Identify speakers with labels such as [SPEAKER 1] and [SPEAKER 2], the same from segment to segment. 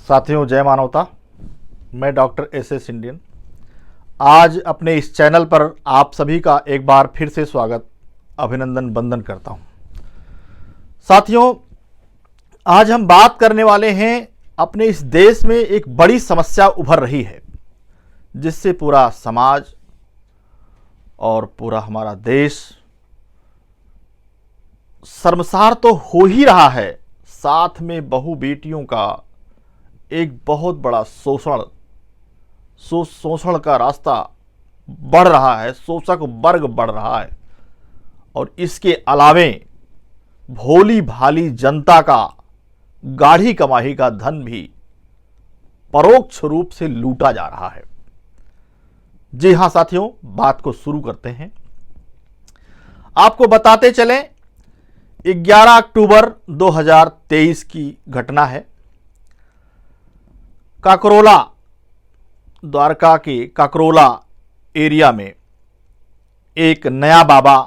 [SPEAKER 1] साथियों, जय मानवता। मैं डॉक्टर एस इंडियन आज अपने इस चैनल पर आप सभी का एक बार फिर से स्वागत, अभिनंदन, वंदन करता हूं। साथियों, आज हम बात करने वाले हैं, अपने इस देश में एक बड़ी समस्या उभर रही है जिससे पूरा समाज और पूरा हमारा देश शर्मसार तो हो ही रहा है, साथ में बहु बेटियों का एक बहुत बड़ा शोषण का रास्ता बढ़ रहा है, शोषक वर्ग बढ़ रहा है। और इसके अलावे भोली भाली जनता का गाढ़ी कमाई का धन भी परोक्ष रूप से लूटा जा रहा है। जी हां साथियों, बात को शुरू करते हैं। आपको बताते चलें, 11 अक्टूबर 2023 की घटना है। काकरोला, द्वारका के काकरोला एरिया में एक नया बाबा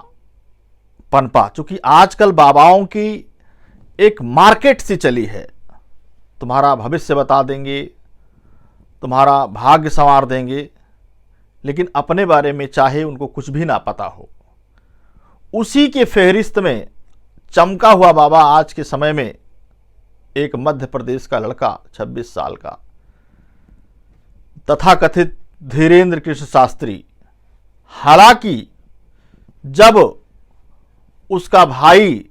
[SPEAKER 1] पनपा। चूंकि आजकल बाबाओं की एक मार्केट सी चली है, तुम्हारा भविष्य बता देंगे, तुम्हारा भाग्य संवार देंगे, लेकिन अपने बारे में चाहे उनको कुछ भी ना पता हो। उसी के फेहरिस्त में चमका हुआ बाबा आज के समय में एक मध्य प्रदेश का लड़का, 26 साल का, तथाकथित धीरेन्द्र कृष्ण शास्त्री। हालांकि जब उसका भाई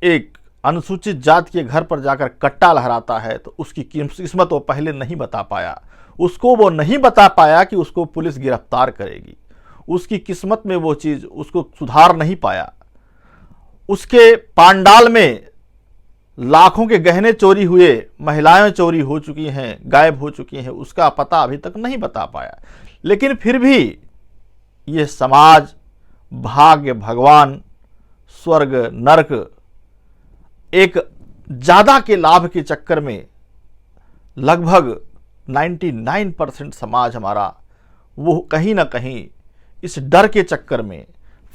[SPEAKER 1] एक अनुसूचित जाति के घर पर जाकर कट्टा लहराता है तो उसकी किस्मत वो पहले नहीं बता पाया। उसको वो नहीं बता पाया कि उसको पुलिस गिरफ्तार करेगी। उसकी किस्मत में वो चीज़ उसको सुधार नहीं पाया। उसके पांडाल में लाखों के गहने चोरी हुए, महिलाएं चोरी हो चुकी हैं, गायब हो चुकी हैं, उसका पता अभी तक नहीं बता पाया। लेकिन फिर भी ये समाज, भाग्य, भगवान, स्वर्ग, नरक, एक ज़्यादा के लाभ के चक्कर में लगभग 99% समाज हमारा वो कहीं ना कहीं इस डर के चक्कर में,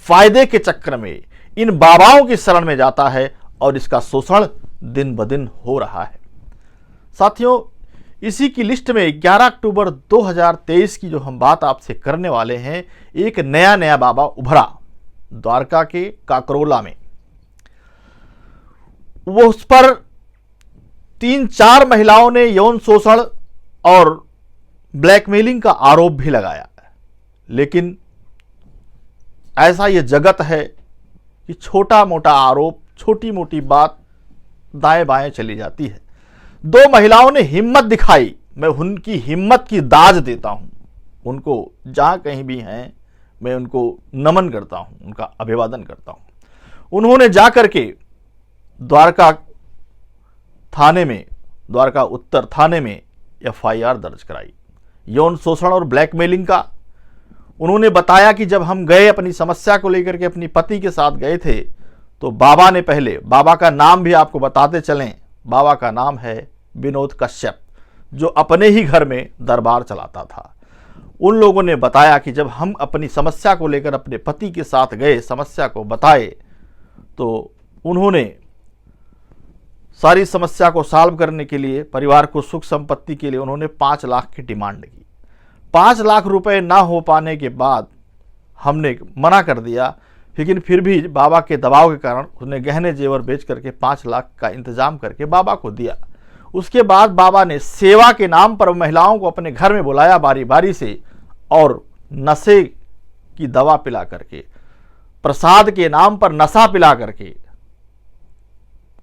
[SPEAKER 1] फायदे के चक्कर में इन बाबाओं की शरण में जाता है और इसका शोषण दिन ब दिन हो रहा है। साथियों, इसी की लिस्ट में 11 अक्टूबर 2023 की जो हम बात आपसे करने वाले हैं, एक नया बाबा उभरा द्वारका के काकरोला में। वो उस पर 3-4 महिलाओं ने यौन शोषण और ब्लैकमेलिंग का आरोप भी लगाया। लेकिन ऐसा ये जगत है कि छोटा मोटा आरोप, छोटी मोटी बात दाएं बाएं चली जाती है। 2 महिलाओं ने हिम्मत दिखाई। मैं उनकी हिम्मत की दाज देता हूं, उनको जहां कहीं भी हैं मैं उनको नमन करता हूं, उनका अभिवादन करता हूं। उन्होंने जाकर के द्वारका थाने में, द्वारका उत्तर थाने में FIR दर्ज कराई यौन शोषण और ब्लैकमेलिंग का। उन्होंने बताया कि जब हम गए अपनी समस्या को लेकर के अपनी पति के साथ गए थे तो बाबा ने पहले, बाबा का नाम भी आपको बताते चलें, बाबा का नाम है विनोद कश्यप, जो अपने ही घर में दरबार चलाता था। उन लोगों ने बताया कि जब हम अपनी समस्या को लेकर अपने पति के साथ गए, समस्या को बताए, तो उन्होंने सारी समस्या को सॉल्व करने के लिए, परिवार को सुख संपत्ति के लिए उन्होंने 5 लाख की डिमांड की। 5 लाख रुपए ना हो पाने के बाद हमने मना कर दिया, लेकिन फिर भी बाबा के दबाव के कारण उसने गहने जेवर बेच करके 5 लाख का इंतजाम करके बाबा को दिया। उसके बाद बाबा ने सेवा के नाम पर महिलाओं को अपने घर में बुलाया बारी बारी से, और नशे की दवा पिला करके, प्रसाद के नाम पर नशा पिला करके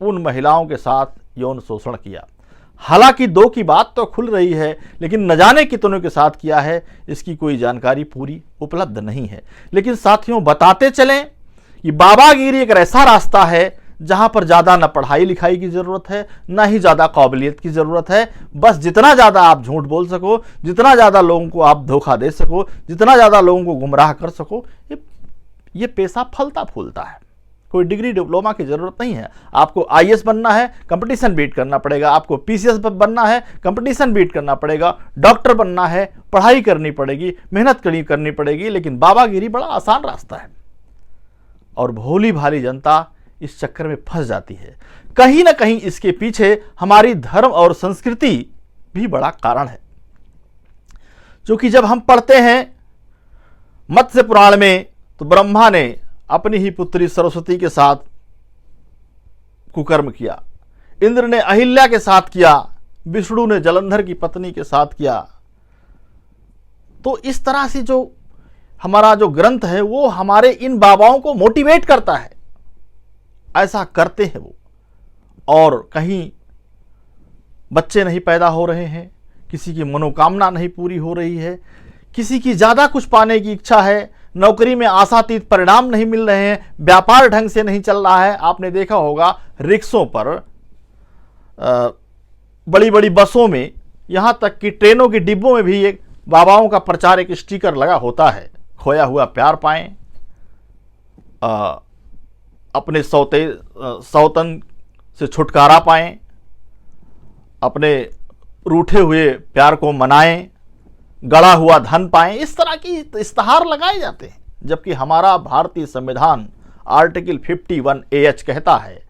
[SPEAKER 1] उन महिलाओं के साथ यौन शोषण किया। हालांकि 2 की बात तो खुल रही है, लेकिन न जाने कितनों के साथ किया है इसकी कोई जानकारी पूरी उपलब्ध नहीं है। लेकिन साथियों, बताते चलें कि बाबागिरी एक ऐसा रास्ता है जहां पर ज़्यादा न पढ़ाई लिखाई की ज़रूरत है, ना ही ज़्यादा काबिलियत की ज़रूरत है। बस जितना ज़्यादा आप झूठ बोल सको, जितना ज़्यादा लोगों को आप धोखा दे सको, जितना ज़्यादा लोगों को गुमराह कर सको, ये पेशा फलता फूलता है। कोई डिग्री डिप्लोमा की जरूरत नहीं है। आपको IAS बनना है, कंपटीशन बीट करना पड़ेगा। आपको PCS बनना है, कंपटीशन बीट करना पड़ेगा। डॉक्टर बनना है, पढ़ाई करनी पड़ेगी, मेहनत करनी पड़ेगी। लेकिन बाबागिरी बड़ा आसान रास्ता है और भोली भाली जनता इस चक्कर में फंस जाती है। कहीं ना कहीं इसके पीछे हमारी धर्म और संस्कृति भी बड़ा कारण है। क्योंकि जब हम पढ़ते हैं मत्स्य पुराण में, तो ब्रह्मा ने अपनी ही पुत्री सरस्वती के साथ कुकर्म किया, इंद्र ने अहिल्या के साथ किया, विष्णु ने जलंधर की पत्नी के साथ किया। तो इस तरह से जो हमारा जो ग्रंथ है वो हमारे इन बाबाओं को मोटिवेट करता है, ऐसा करते हैं वो। और कहीं बच्चे नहीं पैदा हो रहे हैं, किसी की मनोकामना नहीं पूरी हो रही है, किसी की ज़्यादा कुछ पाने की इच्छा है, नौकरी में आशातीत परिणाम नहीं मिल रहे हैं, व्यापार ढंग से नहीं चल रहा है। आपने देखा होगा रिक्शों पर, बड़ी बड़ी बसों में, यहाँ तक कि ट्रेनों के डिब्बों में भी एक बाबाओं का प्रचार, एक स्टिकर लगा होता है, खोया हुआ प्यार पाएं, अपने सौतन से छुटकारा पाएं, अपने रूठे हुए प्यार को मनाएं, गड़ा हुआ धन पाएं। इस तरह की इस्तेहार लगाए जाते हैं। जबकि हमारा भारतीय संविधान आर्टिकल 51AH कहता है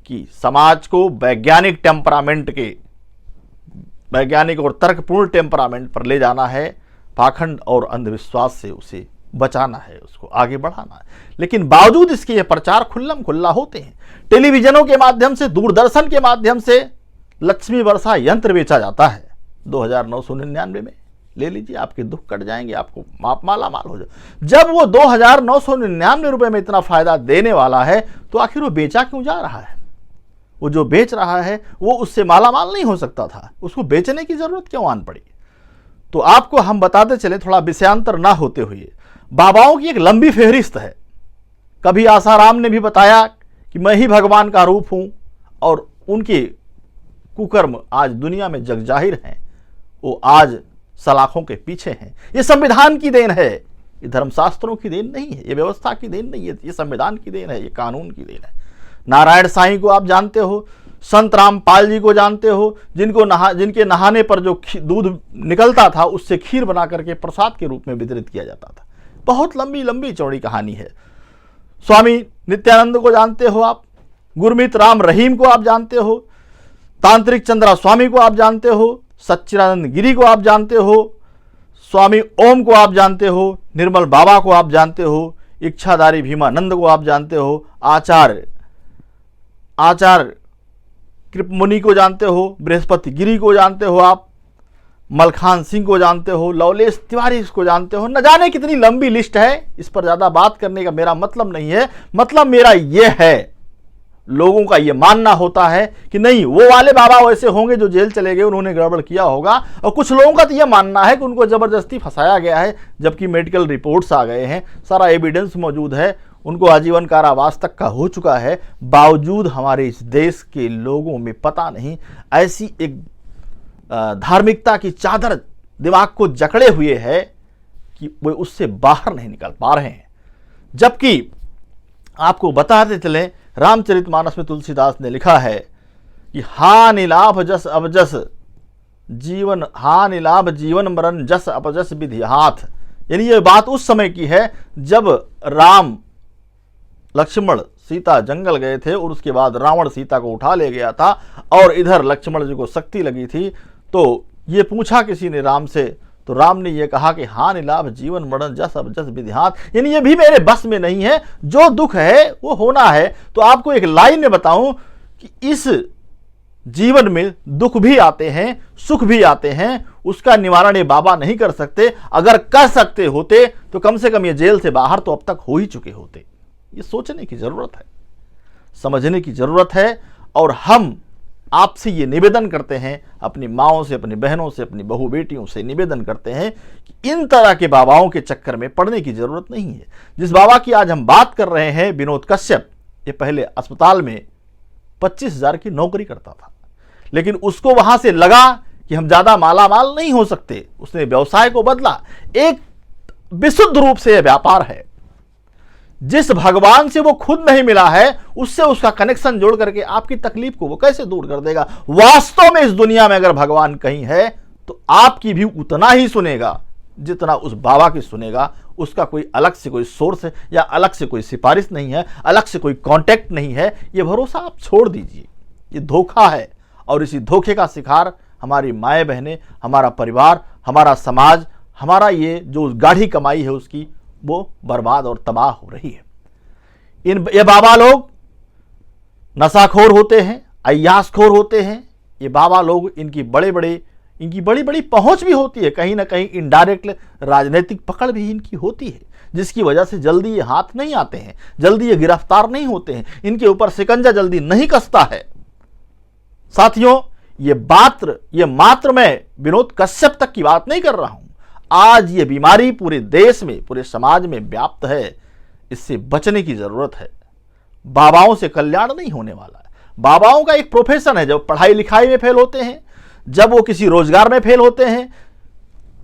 [SPEAKER 1] कि समाज को वैज्ञानिक टेम्परामेंट के, वैज्ञानिक और तर्कपूर्ण टेम्परामेंट पर ले जाना है, पाखंड और अंधविश्वास से उसे बचाना है, उसको आगे बढ़ाना है। लेकिन बावजूद इसके ये प्रचार खुल्लम खुल्ला होते हैं। टेलीविजनों के माध्यम से, दूरदर्शन के माध्यम से लक्ष्मी वर्षा यंत्र बेचा जाता है 2999 में। ले लीजिए, आपके दुख कट जाएंगे, आपको माला माल हो जाए। जब वो 2999 रुपए में इतना फायदा देने वाला है, तो आखिर वो बेचा क्यों जा रहा है? वो जो बेच रहा है वो उससे माला माल नहीं हो सकता था, उसको बेचने की जरूरत क्यों आन पड़ी? तो आपको हम बताते चले, थोड़ा विषयांतर ना होते हुए, बाबाओं की एक लंबी फेहरिस्त है। कभी आसाराम ने भी बताया कि मैं ही भगवान का रूप हूं, और उनके कुकर्म आज दुनिया में जग जाहिर हैं। वो आज सलाखों के पीछे हैं। ये संविधान की देन है, ये धर्मशास्त्रों की देन नहीं है, ये व्यवस्था की देन नहीं है, ये संविधान की देन है, ये कानून की देन है। नारायण साईं को आप जानते हो, संत रामपाल जी को जानते हो, जिनके नहाने पर जो दूध निकलता था उससे खीर बना करके प्रसाद के रूप में वितरित किया जाता था। बहुत लंबी लंबी चौड़ी कहानी है। स्वामी नित्यानंद को जानते हो आप, गुरमीत राम रहीम को आप जानते हो, तांत्रिक चंद्रा स्वामी को आप जानते हो, सच्चिदानंद गिरी को आप जानते हो, स्वामी ओम को आप जानते हो, निर्मल बाबा को आप जानते हो, इच्छाधारी भीमानंद को आप जानते हो, आचार्य कृप मुनि को जानते हो, बृहस्पति गिरी को जानते हो, आप मलखान सिंह को जानते हो, लवलेश तिवारी को जानते हो। न जाने कितनी लंबी लिस्ट है। इस पर ज्यादा बात करने का मेरा मतलब नहीं है। मतलब मेरा यह है, लोगों का यह मानना होता है कि नहीं, वो वाले बाबा वैसे होंगे जो जेल चले गए, उन्होंने गड़बड़ किया होगा। और कुछ लोगों का तो यह मानना है कि उनको जबरदस्ती फंसाया गया है, जबकि मेडिकल रिपोर्ट्स आ गए हैं, सारा एविडेंस मौजूद है, उनको आजीवन कारावास तक का हो चुका है। बावजूद हमारे इस देश के लोगों में पता नहीं ऐसी एक धार्मिकता की चादर दिमाग को जकड़े हुए है कि वो उससे बाहर नहीं निकल पा रहे हैं। जबकि आपको बताते चलें, रामचरितमानस में तुलसीदास ने लिखा है कि हानि लाभ जस अवजस जीवन, हानि लाभ जीवन मरण जस अपजस विधि हाथ। यानी ये बात उस समय की है जब राम लक्ष्मण सीता जंगल गए थे और उसके बाद रावण सीता को उठा ले गया था, और इधर लक्ष्मण जी को शक्ति लगी थी। तो ये पूछा किसी ने राम से, तो राम ने ये कहा कि हानि लाभ जीवन मरण जस अब जस विधिहात, यानी ये भी मेरे बस में नहीं है, जो दुख है वो होना है। तो आपको एक लाइन में बताऊं कि इस जीवन में दुख भी आते हैं, सुख भी आते हैं, उसका निवारण ये बाबा नहीं कर सकते। अगर कर सकते होते तो कम से कम ये जेल से बाहर तो अब तक हो ही चुके होते। ये सोचने की जरूरत है, समझने की जरूरत है। और हम आपसे ये निवेदन करते हैं, अपनी माँओं से, अपनी बहनों से, अपनी बहू बेटियों से निवेदन करते हैं कि इन तरह के बाबाओं के चक्कर में पड़ने की जरूरत नहीं है। जिस बाबा की आज हम बात कर रहे हैं, विनोद कश्यप, ये पहले अस्पताल में 25,000 की नौकरी करता था, लेकिन उसको वहां से लगा कि हम ज्यादा माला माल नहीं हो सकते। उसने व्यवसाय को बदला। एक विशुद्ध रूप से यह व्यापार है। जिस भगवान से वो खुद नहीं मिला है, उससे उसका कनेक्शन जोड़ करके आपकी तकलीफ को वो कैसे दूर कर देगा। वास्तव में इस दुनिया में अगर भगवान कहीं है तो आपकी भी उतना ही सुनेगा जितना उस बाबा की सुनेगा। उसका कोई अलग से कोई सोर्स है या अलग से कोई सिफारिश नहीं है, अलग से कोई कांटेक्ट नहीं है। ये भरोसा आप छोड़ दीजिए, ये धोखा है और इसी धोखे का शिकार हमारी माएँ बहनें, हमारा परिवार, हमारा समाज, हमारा ये जो गाढ़ी कमाई है उसकी वो बर्बाद और तबाह हो रही है। ये बाबा लोग नशाखोर होते हैं, अय्यासखोर होते हैं। ये बाबा लोग इनकी बड़ी बड़ी पहुंच भी होती है, कहीं ना कहीं इनडायरेक्ट राजनीतिक पकड़ भी इनकी होती है, जिसकी वजह से जल्दी ये हाथ नहीं आते हैं, जल्दी ये गिरफ्तार नहीं होते हैं, इनके ऊपर शिकंजा जल्दी नहीं कसता है। साथियों, ये मात्र मैं विनोद कश्यप तक की बात नहीं कर रहा हूं। आज ये बीमारी पूरे देश में, पूरे समाज में व्याप्त है। इससे बचने की जरूरत है। बाबाओं से कल्याण नहीं होने वाला है। बाबाओं का एक प्रोफेशन है, जब पढ़ाई लिखाई में फेल होते हैं, जब वो किसी रोजगार में फेल होते हैं,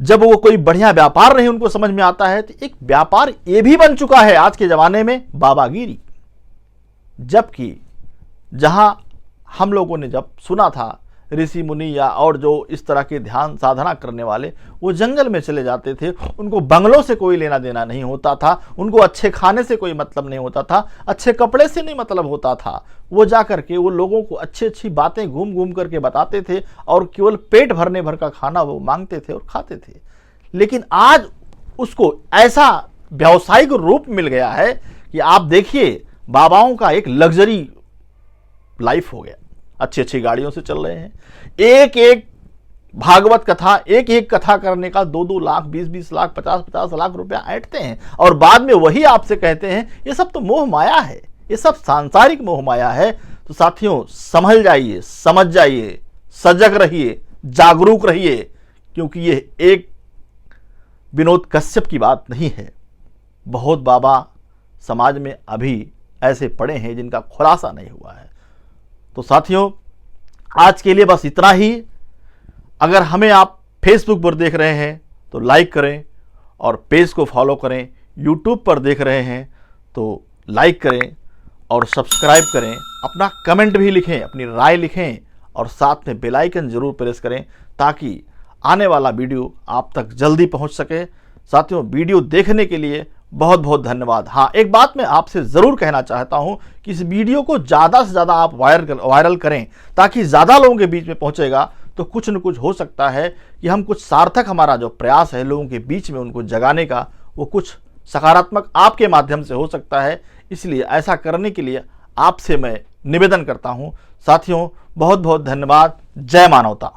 [SPEAKER 1] जब वो कोई बढ़िया व्यापार नहीं उनको समझ में आता है, तो एक व्यापार ये भी बन चुका है आज के जमाने में बाबागिरी। जबकि जहां हम लोगों ने जब सुना था ऋषि मुनि या और जो इस तरह के ध्यान साधना करने वाले वो जंगल में चले जाते थे, उनको बंगलों से कोई लेना देना नहीं होता था, उनको अच्छे खाने से कोई मतलब नहीं होता था, अच्छे कपड़े से नहीं मतलब होता था। वो जा करके वो लोगों को अच्छी अच्छी बातें घूम घूम करके बताते थे और केवल पेट भरने भर का खाना वो मांगते थे और खाते थे। लेकिन आज उसको ऐसा व्यावसायिक रूप मिल गया है कि आप देखिए, बाबाओं का एक लग्जरी लाइफ हो गया, अच्छी अच्छी गाड़ियों से चल रहे हैं, एक एक भागवत कथा, एक एक कथा करने का 2-2 लाख, 20-20 लाख, 50-50 लाख रुपया ऐंठते हैं और बाद में वही आपसे कहते हैं ये सब तो मोह माया है, ये सब सांसारिक मोह माया है। तो साथियों, संभल जाइए, समझ जाइए, सजग रहिए, जागरूक रहिए, क्योंकि ये एक विनोद कश्यप की बात नहीं है। बहुत बाबा समाज में अभी ऐसे पड़े हैं जिनका खुलासा नहीं हुआ है। तो साथियों, आज के लिए बस इतना ही। अगर हमें आप फेसबुक पर देख रहे हैं तो लाइक करें और पेज को फॉलो करें, यूट्यूब पर देख रहे हैं तो लाइक करें और सब्सक्राइब करें, अपना कमेंट भी लिखें, अपनी राय लिखें और साथ में बेल आइकन जरूर प्रेस करें ताकि आने वाला वीडियो आप तक जल्दी पहुंच सके। साथियों, वीडियो देखने के लिए बहुत बहुत धन्यवाद। हाँ, एक बात मैं आपसे ज़रूर कहना चाहता हूं कि इस वीडियो को ज़्यादा से ज़्यादा आप वायरल करें ताकि ज़्यादा लोगों के बीच में पहुंचेगा तो कुछ न कुछ हो सकता है कि हम कुछ सार्थक, हमारा जो प्रयास है लोगों के बीच में उनको जगाने का, वो कुछ सकारात्मक आपके माध्यम से हो सकता है। इसलिए ऐसा करने के लिए आपसे मैं निवेदन करता हूँ। साथियों, बहुत बहुत धन्यवाद। जय मानवता।